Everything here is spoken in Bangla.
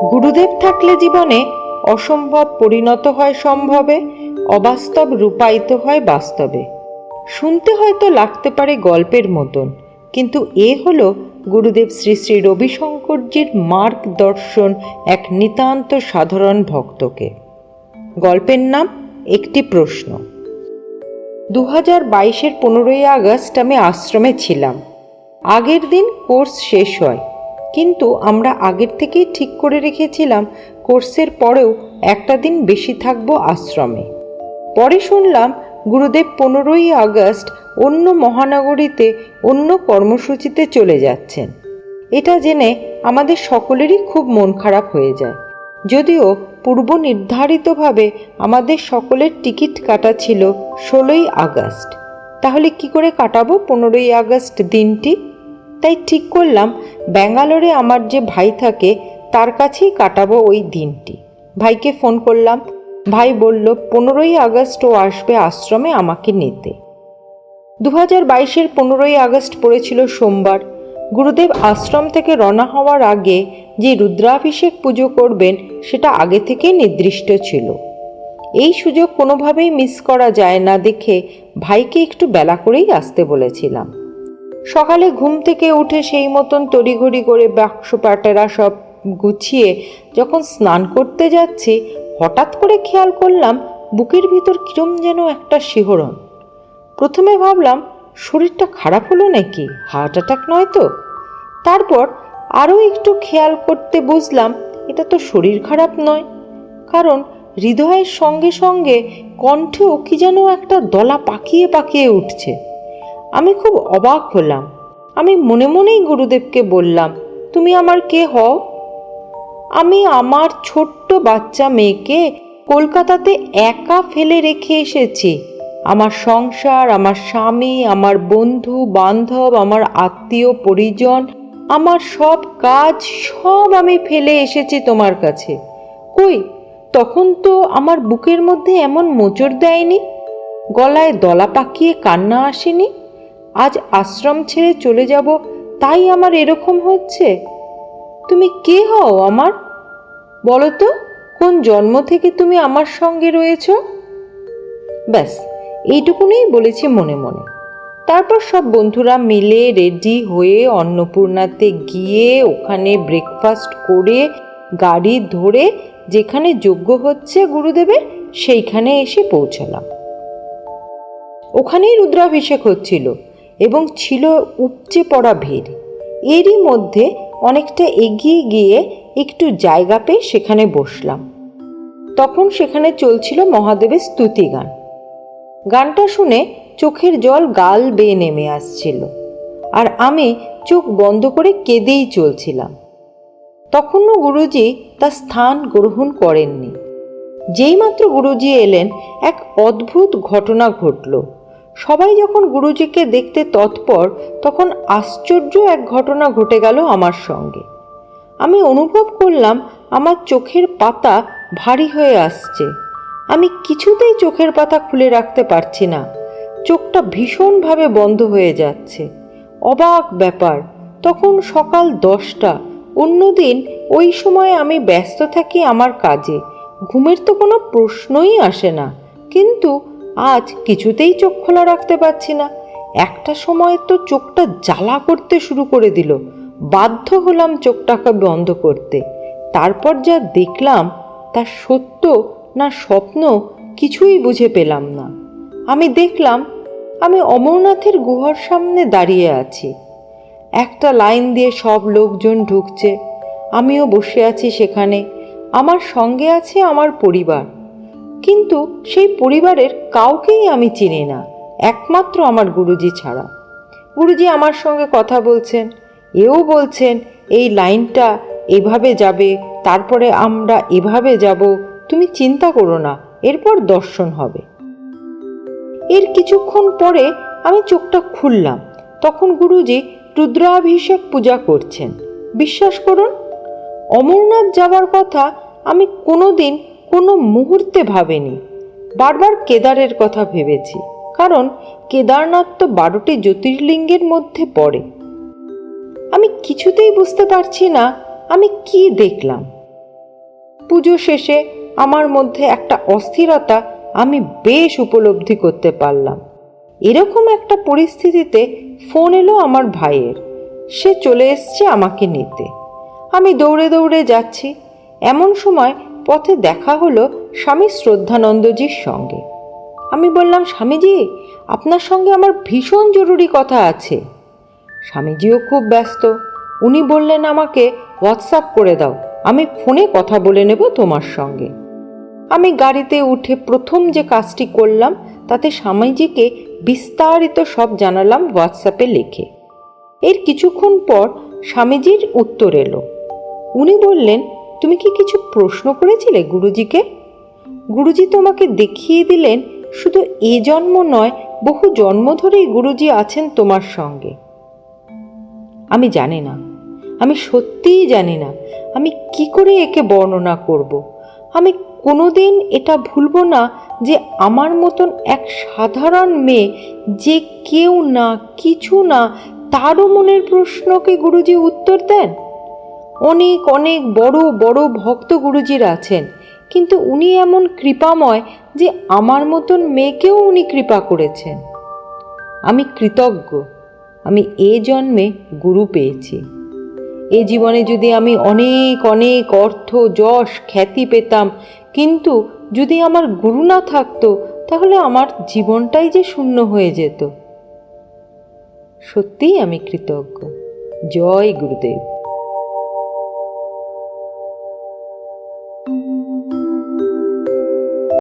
গুরুদেব থাকলে জীবনে অসম্ভব পরিণত হয় সম্ভবে, অবাস্তব রূপায়িত হয় বাস্তবে। শুনতে হয়তো লাগতে পারে গল্পের মতন, কিন্তু এ হলো গুরুদেব শ্রী শ্রী রবিশঙ্করজির মার্গদর্শন এক নিতান্ত সাধারণ ভক্তকে। গল্পের নাম একটি প্রশ্ন। 2022-এর 15ই আগস্ট আমি আশ্রমে ছিলাম। আগের দিন কোর্স শেষ হয়, কিন্তু আমরা আগের থেকেই ঠিক করে রেখেছিলাম কোর্সের পরেও একটা দিন বেশি থাকবো আশ্রমে। পরে শুনলাম গুরুদেব 15ই আগস্ট অন্য মহানগরীতে অন্য কর্মসূচিতে চলে যাচ্ছেন। এটা জেনে আমাদের সকলেরই খুব মন খারাপ হয়ে যায়। যদিও পূর্ব নির্ধারিতভাবে আমাদের সকলের টিকিট কাটা ছিল 16ই আগস্ট। তাহলে কি করে কাটাবো 15ই আগস্ট দিনটি? তাই ঠিক করলাম ব্যাঙ্গালোরে আমার যে ভাই থাকে তার কাছেই কাটাবো ওই দিনটি। ভাইকে ফোন করলাম। ভাই বলল 15ই আগস্ট ও আসবে আশ্রমে আমাকে নিতে। 2022-এর 15ই আগস্ট পড়েছিল সোমবার। গুরুদেব আশ্রম থেকে রওনা হওয়ার আগে যে রুদ্রাভিষেক পুজো করবেন সেটা আগে থেকেই নির্দিষ্ট ছিল। এই সুযোগ কোনোভাবেই মিস করা যায় না দেখে ভাইকে একটু বেলা করেই আসতে বলেছিলাম। সকালে ঘুম থেকে উঠে সেই মতন তড়িঘড়ি করে বাক্স পাটেরা সব গুছিয়ে যখন স্নান করতে যাচ্ছি, হঠাৎ করে খেয়াল করলাম বুকের ভিতর কিরম যেন একটা শিহরণ। প্রথমে ভাবলাম শরীরটা খারাপ হলো নাকি, হার্ট অ্যাটাক নয় তো। তারপর আরও একটু খেয়াল করতে বুঝলাম এটা তো শরীর খারাপ নয়, কারণ হৃদয়ের সঙ্গে সঙ্গে কণ্ঠেও কি যেন একটা দলা পাকিয়ে পাকিয়ে উঠছে। আমি খুব অবাক হলাম। আমি মনে মনেই গুরুদেবকে বললাম, তুমি আমার কে হও? আমি আমার ছোট্ট বাচ্চা মেয়েকে কলকাতাতে একা ফেলে রেখে এসেছি। আমার সংসার, আমার স্বামী, আমার বন্ধু বান্ধব, আমার আত্মীয় পরিজন, আমার সব কাজ সব আমি ফেলে এসেছি তোমার কাছে। কই, তখন তো আমার বুকের মধ্যে এমন মোচড় দেয়নি, গলায় দলা পাকিয়ে কান্না আসেনি। আজ আশ্রম ছেড়ে চলে যাব তাই আমার এরকম হচ্ছে। তুমি কে হও আমার? বলো তো, কোন জন্ম থেকে তুমি আমার সঙ্গে রয়েছ? ব্যাস এইটুকুনই বলেছি মনে মনে। তারপর সব বন্ধুরা মিলে রেডি হয়ে অন্নপূর্ণাতে গিয়ে ওখানে ব্রেকফাস্ট করে গাড়ি ধরে যেখানে যজ্ঞ হচ্ছে গুরুদেবের সেইখানে এসে পৌঁছালাম। ওখানেই রুদ্রাভিষেক হচ্ছিল এবং ছিল উপচে পড়া ভিড়। এরই মধ্যে অনেকটা এগিয়ে গিয়ে একটু জায়গা পেয়ে সেখানে বসলাম। তখন সেখানে চলছিল মহাদেবের স্তুতি গান। গানটা শুনে চোখের জল গাল বেয়ে নেমে আসছিল, আর আমি চোখ বন্ধ করে কেঁদেই চলছিলাম। তখনও গুরুজি তার স্থান গ্রহণ করেননি। যেইমাত্র গুরুজি এলেন এক অদ্ভুত ঘটনা ঘটল। সবাই যখন গুরুজিকে দেখতে তৎপর, তখন আশ্চর্য এক ঘটনা ঘটে গেল আমার সঙ্গে। আমি অনুভব করলাম আমার চোখের পাতা ভারী হয়ে আসছে। আমি কিছুতেই চোখের পাতা খুলে রাখতে পারছি না। চোখটা ভীষণভাবে বন্ধ হয়ে যাচ্ছে। অবাক ব্যাপার, তখন সকাল 10টা। অন্যদিন ওই সময় আমি ব্যস্ত থাকি আমার কাজে, ঘুমের তো কোনো প্রশ্নই আসে না, কিন্তু আজ কিছুতেই চোখ খোলা রাখতে পারছি না। একটা সময় তো চোখটা জ্বালা করতে শুরু করে দিল। বাধ্য হলাম চোখটাকে বন্ধ করতে। তারপর যা দেখলাম তা সত্য না স্বপ্ন কিছুই বুঝে পেলাম না। আমি দেখলাম আমি অমরনাথের গুহার সামনে দাঁড়িয়ে আছি। একটা লাইন দিয়ে সব লোকজন ঢুকছে, আমিও বসে আছি সেখানে। আমার সঙ্গে আছে আমার পরিবার, কিন্তু সেই পরিবারের কাউকেই আমি চিনি না, একমাত্র আমার গুরুজি ছাড়া। গুরুজি আমার সঙ্গে কথা বলছেন, এও বলছেন এই লাইনটা এভাবে যাবে, তারপরে আমরা এভাবে যাব, তুমি চিন্তা করো না, এরপর দর্শন হবে। এর কিছুক্ষণ পরে আমি চোখটা খুললাম। তখন গুরুজি রুদ্রাভিষেক পূজা করছেন। বিশ্বাস করুন, অমরনাথ যাবার কথা আমি কোনোদিন কোনো মুহূর্তে ভাবিনি। বারবার কেদারের কথা ভেবেছি, কারণ কেদারনাথ তো 12টি জ্যোতির্লিঙ্গের মধ্যে পড়ে। আমি কিছুতেই বুঝতে পারছি না আমি কি দেখলাম। পুজো শেষে আমার মধ্যে একটা অস্থিরতা আমি বেশ উপলব্ধি করতে পারলাম। এরকম একটা পরিস্থিতিতে ফোন এলো আমার ভাইয়ের। সে চলে এসছে আমাকে নিতে। আমি দৌড়ে দৌড়ে যাচ্ছি। এমন সময় পথে দেখা হলো স্বামী শ্রদ্ধানন্দজির সঙ্গে। আমি বললাম, স্বামীজি, আপনার সঙ্গে আমার ভীষণ জরুরি কথা আছে। স্বামীজিও খুব ব্যস্ত। উনি বললেন আমাকে হোয়াটসঅ্যাপ করে দাও, আমি ফোনে কথা বলে নেব তোমার সঙ্গে। আমি গাড়িতে উঠে প্রথম যে কাজটি করলাম তাতে স্বামীজিকে বিস্তারিত সব জানালাম হোয়াটসঅ্যাপে লিখে। এর কিছুক্ষণ পর স্বামীজির উত্তর এলো। উনি বললেন, তুমি কি কিছু প্রশ্ন করেছিলে গুরুজিকে? গুরুজি তোমাকে দেখিয়ে দিলেন শুধু এ জন্ম নয়, বহু জন্ম ধরেই গুরুজি আছেন তোমার সঙ্গে। আমি জানি না, আমি সত্যিই জানি না আমি কি করে একে বর্ণনা করব। আমি কোনোদিন এটা ভুলবো না যে আমার মতন এক সাধারণ মেয়ে, যে কেউ না কিছু না, তারও মনের প্রশ্নকে গুরুজি উত্তর দেন। অনেক অনেক বড় বড় ভক্ত গুরুজির আছেন, কিন্তু উনি এমন কৃপাময় যে আমার মতন মেয়েকেও উনি কৃপা করেছেন। আমি কৃতজ্ঞ আমি এ জন্মে গুরু পেয়েছি। এ জীবনে যদি আমি অনেক অনেক অর্থ, যশ, খ্যাতি পেতাম, কিন্তু যদি আমার গুরু না থাকতো তাহলে আমার জীবনটাই যে শূন্য হয়ে যেত। সত্যিই আমি কৃতজ্ঞ। জয় গুরুদেব।